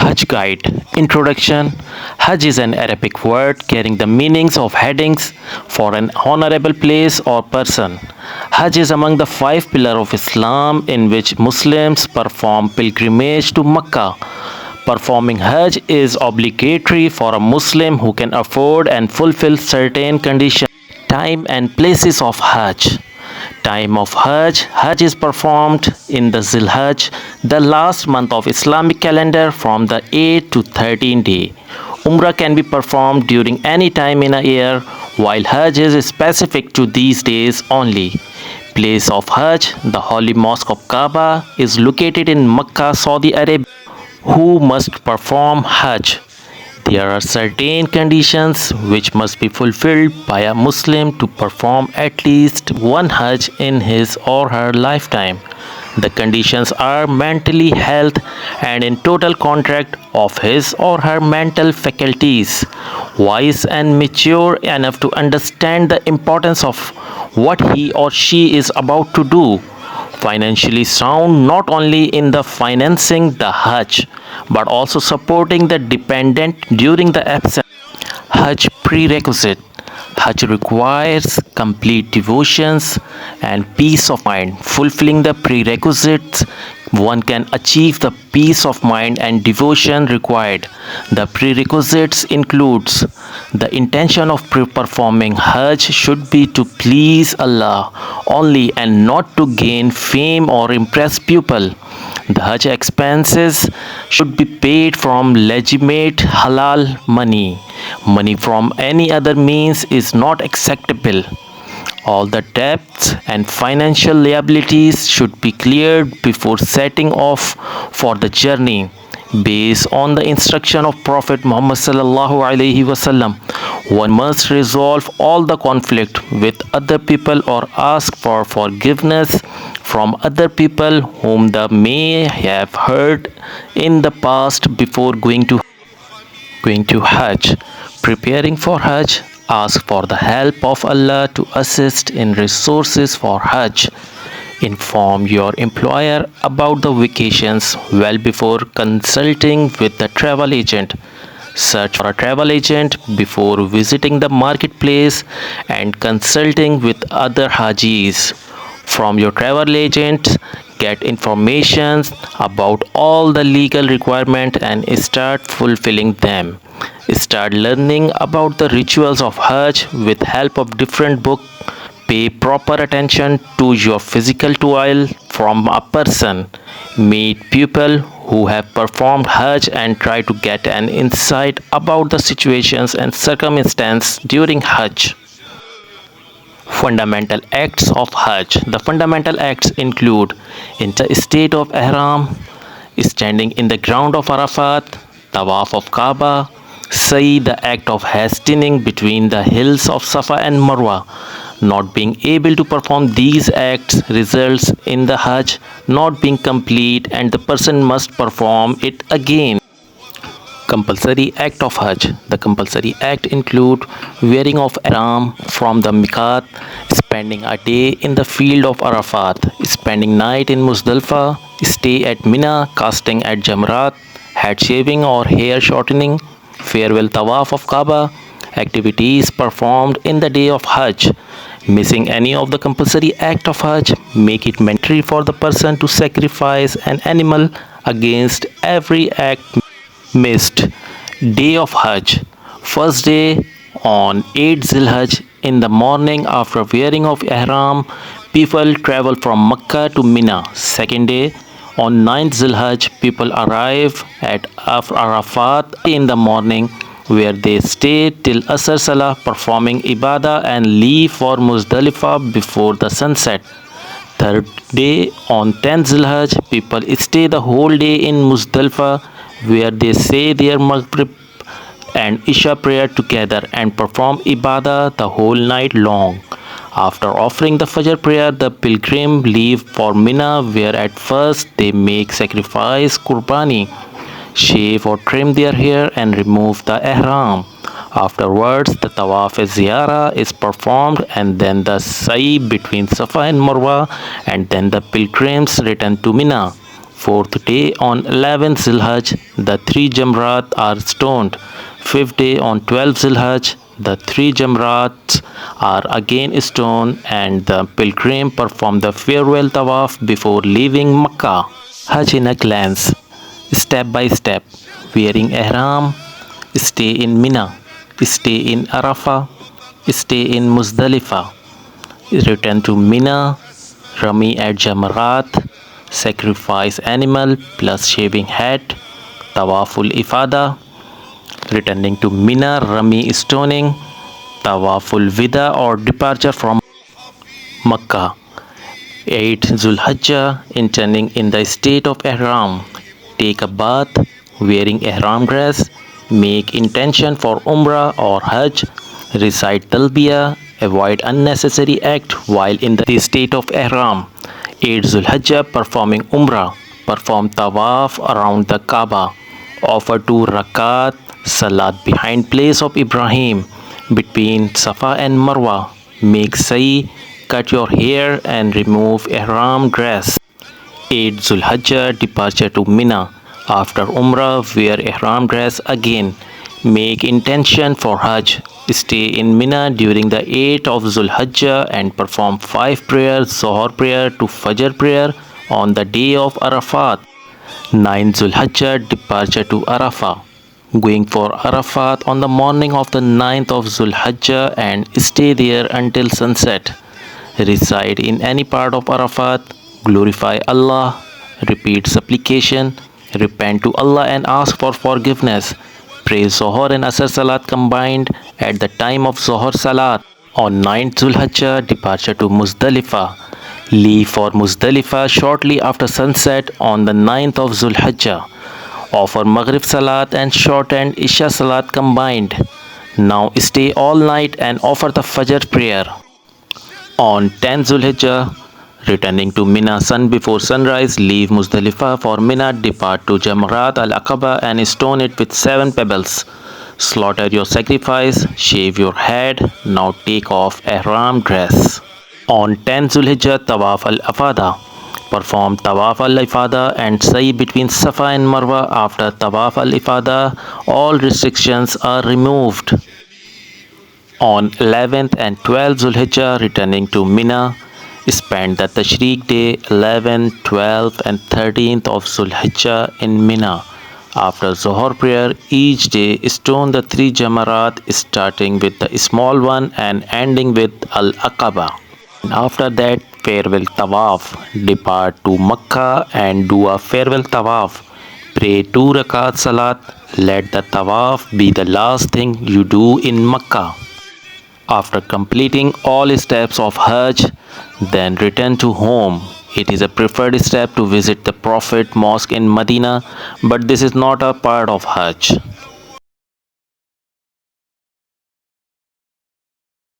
Hajj Guide Introduction. Hajj is an Arabic word carrying the meanings of headings for an honorable place or person. Hajj is among the five pillars of Islam in which Muslims perform pilgrimage to Mecca. Performing Hajj is obligatory for a Muslim who can afford and fulfill certain conditions. Time and places of Hajj. Time of Hajj. Hajj is performed in the Zilhajj, the last month of Islamic calendar from the 8th to 13th day. Umrah can be performed during any time in a year, while Hajj is specific to these days only. Place of Hajj. The Holy Mosque of Kaaba is located in Mecca, Saudi Arabia. Who must perform Hajj? There are certain conditions which must be fulfilled by a Muslim to perform at least one Hajj in his or her lifetime. The conditions are mentally health and in total contract of his or her mental faculties, wise and mature enough to understand the importance of what he or she is about to do, financially sound not only in the financing the Hajj but also supporting the dependent during the absence. Hajj prerequisite. Hajj requires complete devotions and peace of mind. Fulfilling the prerequisites, one can achieve the peace of mind and devotion required. The prerequisites includes the intention of performing Hajj should be to please Allah only and not to gain fame or impress people. The Hajj expenses should be paid from legitimate halal money. Money from any other means is not acceptable. All the debts and financial liabilities should be cleared before setting off for the journey. Based on the instruction of Prophet Muhammad sallallahu alaihi wasallam, one must resolve all the conflict with other people or ask for forgiveness from other people whom they may have hurt in the past before going to Hajj. Preparing for Hajj, ask for the help of Allah to assist in resources for Hajj. Inform your employer about the vacations well before consulting with the travel agent. Search for a travel agent before visiting the marketplace and consulting with other Hajis. From your travel agent, get information about all the legal requirements and start fulfilling them. Start learning about the rituals of Hajj with help of different books. Pay proper attention to your physical toil from a person. Meet people who have performed Hajj and try to get an insight about the situations and circumstances during Hajj. Fundamental acts of Hajj. The fundamental acts include in the state of Ihram, standing in the ground of Arafat, Tawaf of Kaaba, Sa'i, the act of hastening between the hills of Safa and Marwa. Not being able to perform these acts results in the Hajj not being complete and the person must perform it again. Compulsory act of Hajj. The compulsory act include wearing of ihram from the miqat, spending a day in the field of Arafat, spending night in Muzdalifah, stay at Mina, casting at Jamrat, head shaving or hair shortening, farewell tawaf of Kaaba, activities performed in the day of Hajj. Missing any of the compulsory act of Hajj make it mandatory for the person to sacrifice an animal against every act missed. Day of Hajj. First day on 8 Zilhajj in the morning after wearing of ihram, people travel from Mecca to Mina. Second day on 9th Zilhajj, people arrive at Arafat in the morning where they stay till Asr Salah performing ibadah and leave for Muzdalifah before the sunset. Third day on 10th Zilhajj, people stay the whole day in Muzdalifah where they say their Maghrib and Isha prayer together and perform ibadah the whole night long. After offering the Fajr prayer, the pilgrim leave for Mina where at first they make sacrifice Qurbani, shave or trim their hair and remove the ihram. Afterwards, the Tawaf Ziyara is performed and then the Sa'i between Safa and Marwa and then the pilgrims return to Mina. Fourth day on 11th Zilhaj, the three Jamrat are stoned. Fifth day on 12th Zilhaj, the three Jamrats are again stoned and the pilgrim perform the farewell tawaf before leaving Makkah. Hajj in a glance, step by step, wearing ihram, stay in Mina, stay in Arafah, stay in Muzdalifah, return to Mina, Rami at Jamarat, sacrifice animal plus shaving head, Tawaful Ifada, returning to Mina, Rami stoning, Tawaful Vida or departure from Makkah. 8 Zulhijjah, intending in the state of Ihram, take a bath, wearing Ihram dress, make intention for Umrah or Hajj, recite Talbiyah, avoid unnecessary act while in the state of Ihram. 8 Zulhijjah, performing Umrah, perform Tawaf around the Kaaba, offer 2 Rakat, Salat behind place of Ibrahim, between Safa and Marwa, make Sa'i, cut your hair and remove ihram dress. 8 Zulhijjah, departure to Mina. After Umrah, wear ihram dress again. Make intention for Hajj. Stay in Mina during the 8th of Zulhijjah and perform 5 prayers, Zohar prayer to Fajr prayer on the day of Arafat. 9 Zulhijjah, departure to Arafah. Going for Arafat on the morning of the 9th of Zulhijjah and stay there until sunset. Reside in any part of Arafat, glorify Allah, repeat supplication, repent to Allah and ask for forgiveness. Pray Zohar and Asr Salat combined at the time of Zohar Salat. On 9th Zulhijjah, departure to Muzdalifah. Leave for Muzdalifah shortly after sunset on the 9th of Zulhijjah. Offer Maghrib Salat and shortened Isha Salat combined. Now stay all night and offer the Fajr prayer. On 10th Zulhijjah, returning to Mina sun before sunrise, leave Muzdalifah for Mina, depart to Jamrat al-Aqaba and stone it with 7 pebbles. Slaughter your sacrifice, shave your head, now take off ihram dress. On 10th Zulhijjah, Tawaf al-Afada. Perform Tawaf al-Ifada and Sa'i between Safa and Marwa. After Tawaf al-Ifada, all restrictions are removed. On 11th and 12th Zulhijjah, returning to Mina, spend the Tashriq day 11th, 12th and 13th of Zulhijjah in Mina. After Zohar prayer, each day stone the 3 Jamarat, starting with the small one and ending with Al-Aqaba. After that, farewell Tawaf. Depart to Makkah and do a farewell Tawaf. Pray 2 Rakat Salat. Let the Tawaf be the last thing you do in Makkah. After completing all steps of Hajj, then return to home. It is a preferred step to visit the Prophet Mosque in Medina, but this is not a part of Hajj.